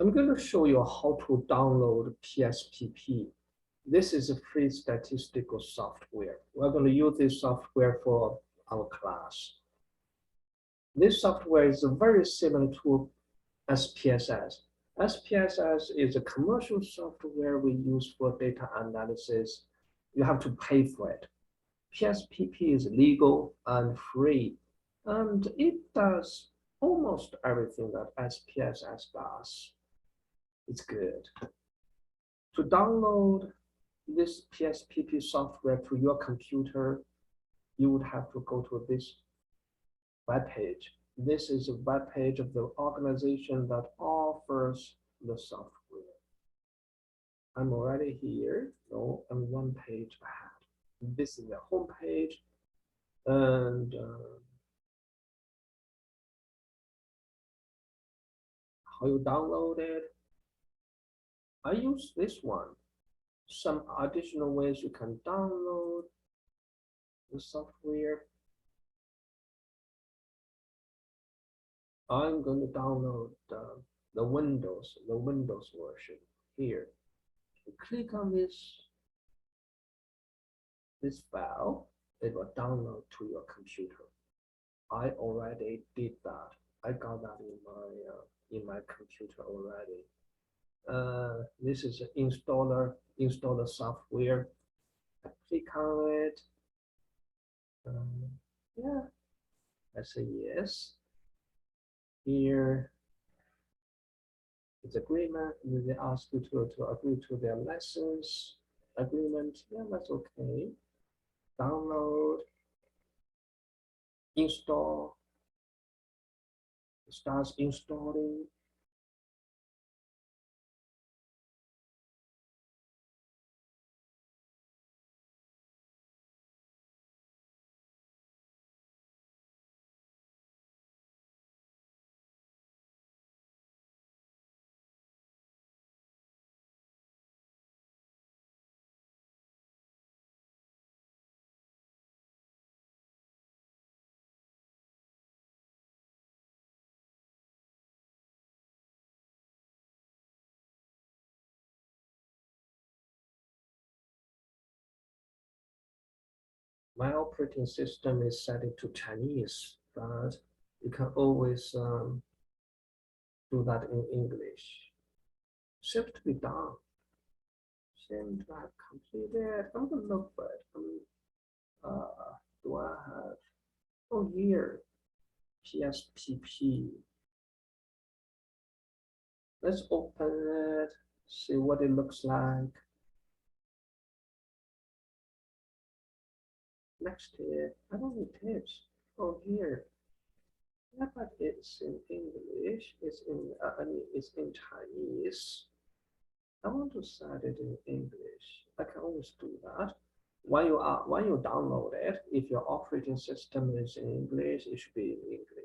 I'm going to show you how to download PSPP. This is a free statistical software. We're going to use this software for our class. This software is very similar to SPSS. SPSS is a commercial software we use for data analysis. You have to pay for it. PSPP is legal and free, and it does almost everything that SPSS does. It's good. To download this PSPP software to your computer, you would have to go to this web page. This is a web page of the organization that offers the software. I'm already here. No, I'm one page ahead. This is the home page, and how you download it. I use this one. Some additional ways you can download the software. I'm going to download the Windows version here. You click on this file, it will download to your computer. I already did that. I got that in my computer already. This is an installer software. I click on it. Yeah, I say yes. Here it's agreement. They ask you to agree to their license agreement. Yeah, that's okay. Download, install. It starts installing. My operating system is set to Chinese, but you can always do that in English. Seems to be done. Seems to have completed. I'm gonna look for it. Do I have? Oh, here, PSPP. Let's open it. See what it looks like. Next here, I don't need tips. Oh, here. Yeah, but it's in English. It's in Chinese. I want to set it in English. I can always do that. When you download it, if your operating system is in English, it should be in English.